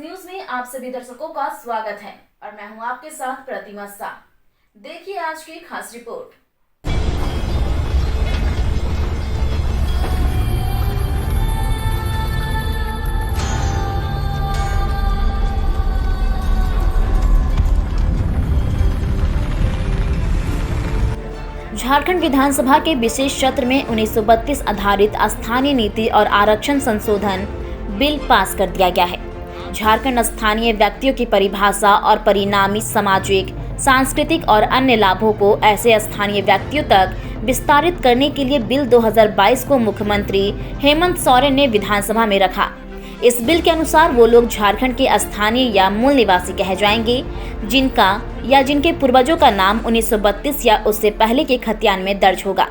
News में आप सभी दर्शकों का स्वागत है और मैं हूं आपके साथ प्रतिमा शाह। देखिए आज की खास रिपोर्ट। झारखंड विधानसभा के विशेष सत्र में 1932 आधारित स्थानीय नीति और आरक्षण संशोधन बिल पास कर दिया गया है। झारखंड स्थानीय व्यक्तियों की परिभाषा और परिणामी सामाजिक, सांस्कृतिक और अन्य लाभों को ऐसे स्थानीय व्यक्तियों तक विस्तारित करने के लिए बिल 2022 को मुख्यमंत्री हेमंत सोरेन ने विधानसभा में रखा। इस बिल के अनुसार वो लोग झारखंड के स्थानीय या मूल निवासी कहे जाएंगे जिनका या जिनके पूर्वजों का नाम 1932 या उससे पहले के खतियान में दर्ज होगा।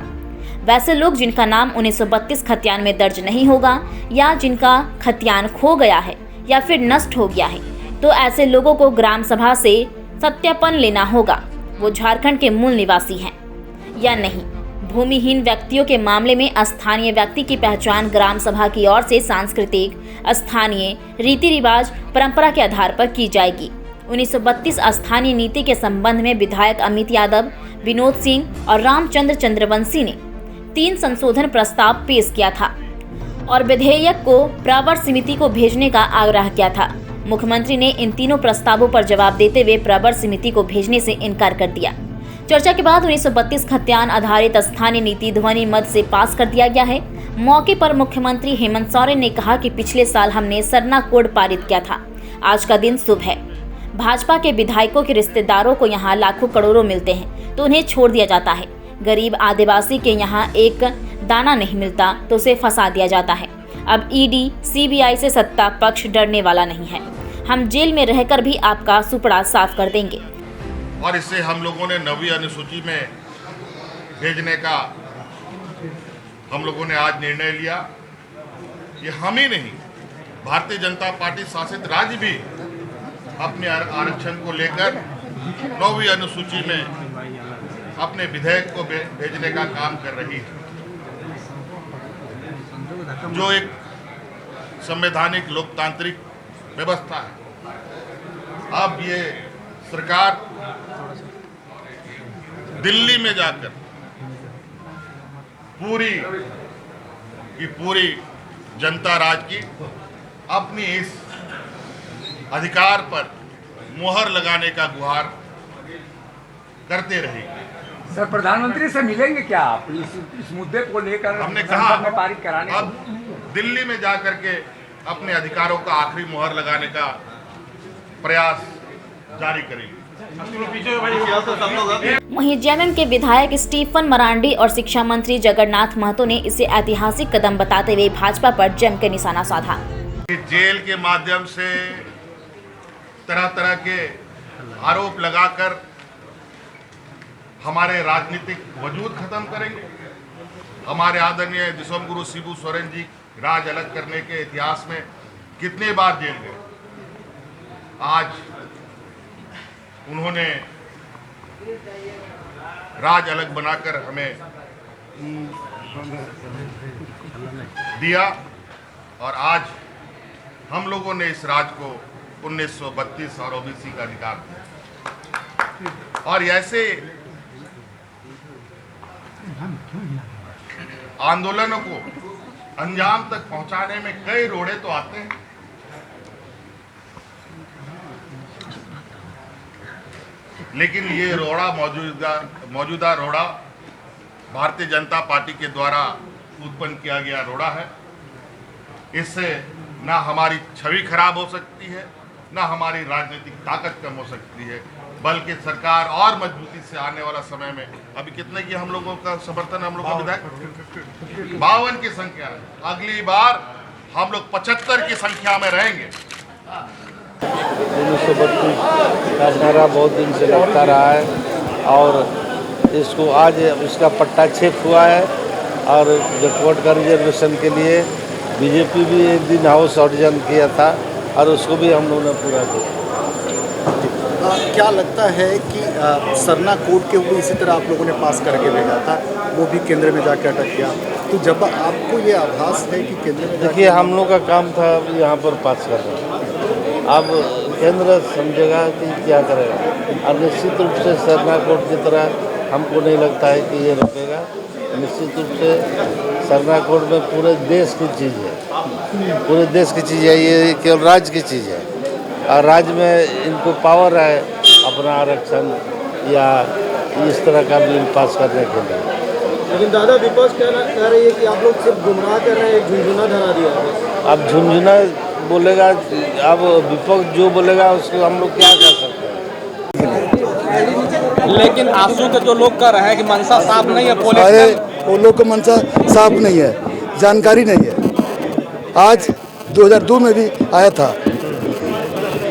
वैसे लोग जिनका नाम 1932 खतियान में दर्ज नहीं होगा या जिनका खतियान खो गया है या फिर नष्ट हो गया है, तो ऐसे लोगों को ग्राम सभा से सत्यापन लेना होगा वो झारखंड के मूल निवासी हैं या नहीं। भूमिहीन व्यक्तियों के मामले में स्थानीय व्यक्ति की पहचान ग्राम सभा की ओर से सांस्कृतिक, स्थानीय रीति रिवाज, परंपरा के आधार पर की जाएगी। 1932 स्थानीय नीति के संबंध में विधायक अमित यादव, विनोद सिंह और रामचंद्र चंद्रवंशी ने 3 संशोधन प्रस्ताव पेश किया था और विधेयक को प्रवर समिति को भेजने का आग्रह किया था। मुख्यमंत्री ने इन तीनों प्रस्तावों पर जवाब देते हुए प्रवर समिति को भेजने से इनकार कर दिया। चर्चा के बाद 1932 खतियान आधारित स्थानीय नीति ध्वनि मत से पास कर दिया गया है। मौके पर मुख्यमंत्री हेमंत सोरेन ने कहा कि पिछले साल हमने सरना कोड पारित किया था। आज का दिन शुभ है। भाजपा के विधायकों के रिश्तेदारों को यहाँ लाखों करोड़ों मिलते हैं तो उन्हें छोड़ दिया जाता है। गरीब आदिवासी के यहाँ एक दाना नहीं मिलता तो उसे फंसा दिया जाता है। अब ईडी, सीबीआई से सत्ता पक्ष डरने वाला नहीं है। हम जेल में रहकर भी आपका सुपड़ा साफ कर देंगे। और इससे हम लोगों ने 9वीं अनुसूची में भेजने का हम लोगों ने आज निर्णय लिया। ये हम ही नहीं, भारतीय जनता पार्टी शासित राज्य भी अपने आरक्षण को लेकर 9वीं अनुसूची में अपने विधेयक को भेजने का काम कर रही है। जो एक संवैधानिक लोकतांत्रिक व्यवस्था है, अब ये सरकार दिल्ली में जाकर पूरी जनता राज की अपनी इस अधिकार पर मुहर लगाने का गुहार करते रहेगी। सर, प्रधानमंत्री से मिलेंगे क्या आप इस मुद्दे को लेकर? हमने कहा में पारित कराने अब दिल्ली में जाकर के अपने अधिकारों का आखिरी मुहर लगाने का प्रयास जारी करेंगे। वहीं जेएमएम के विधायक स्टीफन मरांडी और शिक्षा मंत्री जगन्नाथ महतो ने इसे ऐतिहासिक कदम बताते हुए भाजपा पर जम के निशाना साधा। जेल के माध्यम से तरह तरह के आरोप लगाकर हमारे राजनीतिक वजूद खत्म करेंगे। हमारे आदरणीय विश्वगुरु शिबू सोरेन जी राज अलग करने के इतिहास में कितने बार जेल गए। आज उन्होंने राज अलग बनाकर हमें दिया और आज हम लोगों ने इस राज को 1932 और ओबीसी का अधिकार दिया। और ऐसे आंदोलनों को अंजाम तक पहुंचाने में कई रोड़े तो आते हैं, लेकिन ये रोड़ा मौजूदा रोड़ा भारतीय जनता पार्टी के द्वारा उत्पन्न किया गया रोड़ा है। इससे ना हमारी छवि खराब हो सकती है, ना हमारी राजनीतिक ताकत कम हो सकती है, बल्कि सरकार और मजबूती से आने वाला समय में अभी कितने की हम लोगों का समर्थन, हम लोग का विधायक 52 की संख्या है। अगली बार हम लोग 75 की संख्या में रहेंगे। 1932 का नारा बहुत दिन से लगता रहा है और इसको आज इसका पट्टा छेद हुआ है। और बैकवर्ड का रिजर्वेशन के लिए बीजेपी भी एक दिन हाउस ऑर्डिनल किया था और उसको भी हम लोगों ने पूरा किया। क्या लगता है कि सरना कोड के ऊपर इसी तरह आप लोगों ने पास करके भेजा था, वो भी केंद्र में जाके अटक गया, तो जब आपको ये आभास है कि केंद्र में, देखिए हम लोग का काम था यहाँ पर पास करना, अब केंद्र समझेगा कि क्या करेगा। और निश्चित रूप से सरना कोड की तरह हमको नहीं लगता है कि ये रुकेगा। निश्चित रूप से सरना कोड में पूरे देश की चीज़ है, पूरे देश की चीज़ है, ये केवल राज्य की चीज़ है। और राज्य में इनको पावर है अपना आरक्षण या इस तरह का बिल पास करने के लिए। लेकिन दादा विपक्ष कह रही है कि आप लोग सिर्फ गुमराह कर रहे हैं, झुंझुना धरा दिया है। अब झुंझुना बोलेगा, अब विपक्ष जो बोलेगा उसको हम लोग क्या कर सकते हैं। लेकिन आंसू के जो लोग कह रहे हैं कि मनसा साफ नहीं है, पुलिस अरे वो लोग का मनसा साफ नहीं है, जानकारी नहीं है। आज 2002 में भी आया था,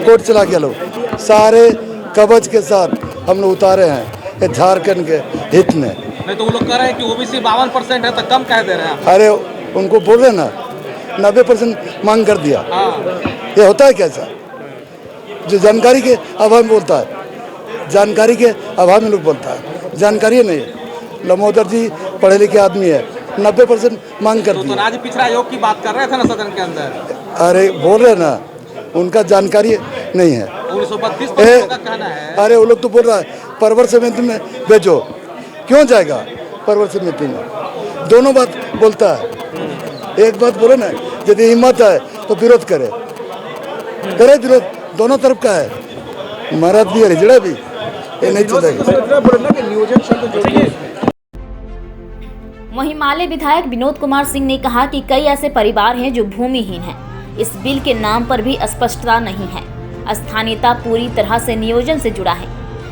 कोर्ट चला गया, लोग सारे कवच के साथ हम लोग उतारे हैं झारखंड के हित में। नहीं तो वो लोग कह रहे हैं कि ओबीसी 52% है तो कम कह दे रहे हैं। अरे उनको बोल रहे ना 90% मांग कर दिया। ये होता है कैसा, जो जानकारी के अभाव में बोलता है, जानकारी के अभाव में लोग बोलता है, जानकारी नहीं है। लमोदर जी पढ़े लिखे आदमी है, 90% मांग कर दिया। तो राज्य पिछड़ा आयोग की बात कर रहे थे ना सदन के अंदर। अरे बोल रहे ना, उनका जानकारी नहीं है। 1932 का कहना है। अरे वो लोग तो बोल रहा है परवर समिति में भेजो, क्यों जाएगा परवर समिति में? दोनों बात बोलता है। एक बात बोले ना, यदि हिम्मत है तो विरोध करे विरोध, दोनों तरफ का है, मरद भी है हिजड़ा भी, ये नहीं चलेगा। वहीं माले विधायक विनोद कुमार सिंह ने कहा कि कई ऐसे परिवार हैं जो भूमिहीन हैं। इस बिल के नाम पर भी स्पष्टता नहीं है। स्थानीयता पूरी तरह से नियोजन से जुड़ा है।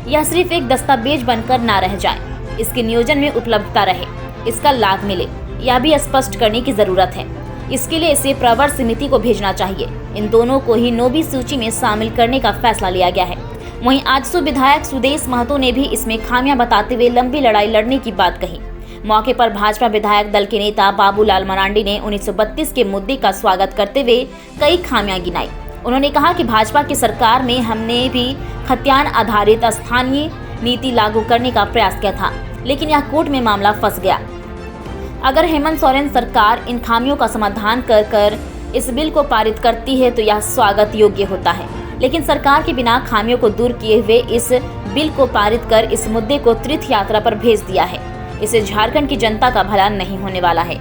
यह सिर्फ एक दस्तावेज बनकर ना रह जाए, इसके नियोजन में उपलब्धता रहे, इसका लाभ मिले, यह भी स्पष्ट करने की जरूरत है। इसके लिए इसे प्रवर समिति को भेजना चाहिए। इन दोनों को ही नोबी सूची में शामिल करने का फैसला लिया गया है। वहीं आजसू विधायक सुदेश महतो ने भी इसमें खामियां बताते हुए लंबी लड़ाई लड़ने की बात कही। मौके पर भाजपा विधायक दल के नेता बाबूलाल मरांडी ने 1932 के मुद्दे का स्वागत करते हुए कई खामियां गिनाई। उन्होंने कहा कि भाजपा की सरकार में हमने भी खतियान आधारित स्थानीय नीति लागू करने का प्रयास किया था, लेकिन यह कोर्ट में मामला फंस गया। अगर हेमंत सोरेन सरकार इन खामियों का समाधान कर इस बिल को पारित करती है तो यह स्वागत योग्य होता है, लेकिन सरकार के बिना खामियों को दूर किए हुए इस बिल को पारित कर इस मुद्दे को तीर्थ यात्रा पर भेज दिया है। इससे झारखंड की जनता का भला नहीं होने वाला है।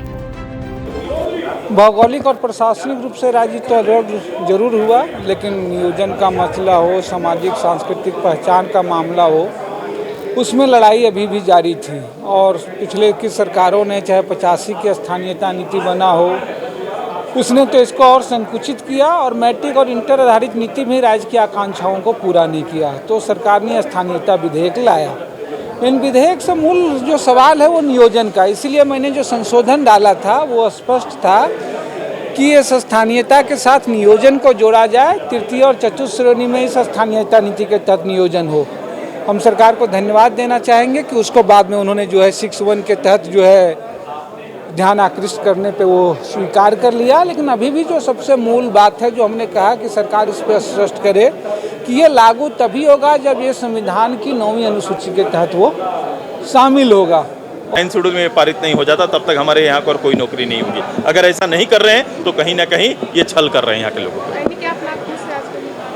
भौगोलिक और प्रशासनिक रूप से राज्य तो अलग जरूर हुआ, लेकिन नियोजन का मसला हो, सामाजिक सांस्कृतिक पहचान का मामला हो, उसमें लड़ाई अभी भी जारी थी। और पिछले की सरकारों ने, चाहे 85 की स्थानीयता नीति बना हो, उसने तो इसको और संकुचित किया और मैट्रिक और इंटर आधारित नीति में राज्य की आकांक्षाओं को पूरा नहीं किया। तो सरकार ने स्थानीयता विधेयक लाया। इन विधेयक से मूल जो सवाल है वो नियोजन का, इसलिए मैंने जो संशोधन डाला था वो स्पष्ट था कि इस स्थानीयता के साथ नियोजन को जोड़ा जाए। तृतीय और चतुर्थ श्रेणी में इस स्थानीयता नीति के तहत नियोजन हो। हम सरकार को धन्यवाद देना चाहेंगे कि उसको बाद में उन्होंने जो है 6(1) के तहत जो है ध्यान आकृष्ट करने पे वो स्वीकार कर लिया। लेकिन अभी भी जो सबसे मूल बात है, जो हमने कहा कि सरकार इस पर स्पष्ट करे कि ये लागू तभी होगा जब ये संविधान की 9वीं अनुसूची के तहत वो शामिल होगा। शेड्यूल में पारित नहीं हो जाता तब तक हमारे यहाँ पर कोई नौकरी नहीं होगी। अगर ऐसा नहीं कर रहे हैं तो कहीं ना कहीं ये छल कर रहे हैं यहाँ के लोगों को।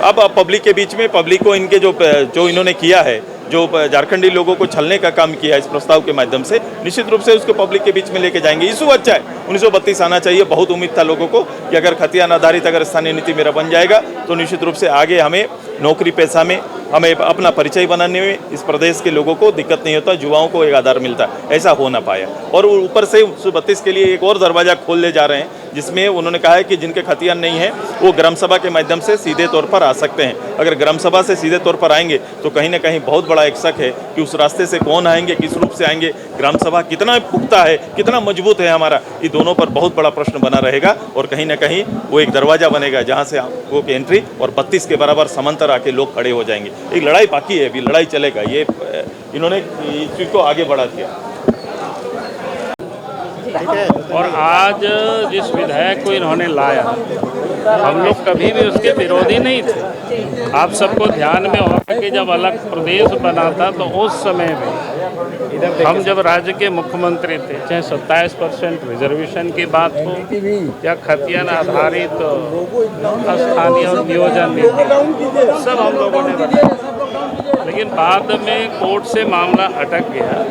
अब पब्लिक के बीच में, पब्लिक को इनके जो इन्होंने किया है, जो झारखंडी लोगों को छलने का काम किया है इस प्रस्ताव के माध्यम से, निश्चित रूप से उसको पब्लिक के बीच में लेके जाएंगे। इशू अच्छा है, 1932 आना चाहिए। बहुत उम्मीद था लोगों को कि अगर खतियान आधारित अगर स्थानीय नीति मेरा बन जाएगा तो निश्चित रूप से आगे हमें नौकरी पेशा में, हमें अपना परिचय बनाने में इस प्रदेश के लोगों को दिक्कत नहीं होता, युवाओं को एक आधार मिलता है। ऐसा हो ना पाया और ऊपर से 1932 के लिए एक और दरवाजा खोल ले जा रहे हैं, जिसमें उन्होंने कहा है कि जिनके खतियान नहीं है वो ग्राम सभा के माध्यम से सीधे तौर पर आ सकते हैं। अगर ग्राम सभा से सीधे तौर पर आएंगे तो कहीं ना कहीं बहुत बड़ा एक शक है कि उस रास्ते से कौन आएंगे, किस रूप से आएंगे, ग्राम सभा कितना पुख्ता है, कितना मजबूत है हमारा, ये दोनों पर बहुत बड़ा प्रश्न बना रहेगा। और कहीं ना कहीं वो एक दरवाजा बनेगा जहाँ से आपको की एंट्री और 32 के बराबर समांतर आके लोग खड़े हो जाएंगे। एक लड़ाई बाकी है, अभी लड़ाई चलेगा। ये इन्होंने इस चीज़ को आगे बढ़ा दिया। और आज जिस विधायक को इन्होंने लाया, हम लोग कभी भी उसके विरोधी नहीं थे। आप सबको ध्यान में होगा कि जब अलग प्रदेश बना था तो उस समय में हम जब राज्य के मुख्यमंत्री थे, चाहे 27% रिजर्वेशन की बात हो या खतियान आधारित स्थानीय और नियोजन नीति, सब हम लोगों ने बनाया। लेकिन बाद में कोर्ट से मामला अटक गया,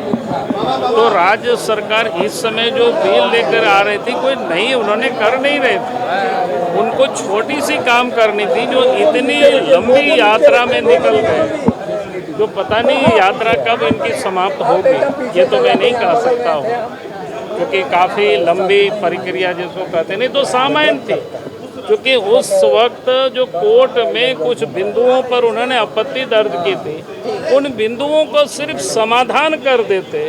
तो राज्य सरकार इस समय जो बिल लेकर आ रही थी, कोई नहीं, उन्होंने कर नहीं रहे थे। उनको छोटी सी काम करनी थी, जो इतनी लंबी यात्रा में निकल गए, जो पता नहीं यात्रा कब इनकी समाप्त होगी, ये तो मैं नहीं कह सकता हूँ, क्योंकि काफ़ी लंबी प्रक्रिया जिसको कहते नहीं, तो सामान्य थी। क्योंकि उस वक्त जो कोर्ट में कुछ बिंदुओं पर उन्होंने आपत्ति दर्ज की थी, उन बिंदुओं को सिर्फ समाधान कर देते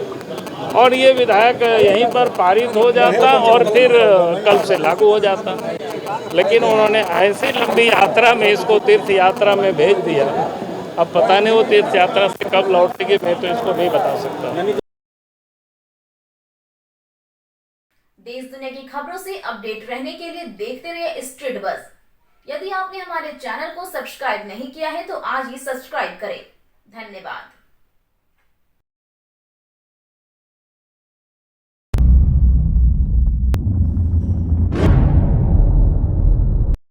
और ये विधायक यहीं पर पारित हो जाता और फिर कल से लागू हो जाता। लेकिन उन्होंने ऐसी लंबी यात्रा में इसको तीर्थ यात्रा में भेज दिया। अब पता नहीं वो तीर्थ यात्रा से कब लौटेगी, मैं तो इसको नहीं बता सकता। देश दुनिया की खबरों से अपडेट रहने के लिए देखते रहिए स्ट्रीट बज़। यदि आपने हमारे चैनल को सब्सक्राइब नहीं किया है तो आज ही सब्सक्राइब करें। धन्यवाद।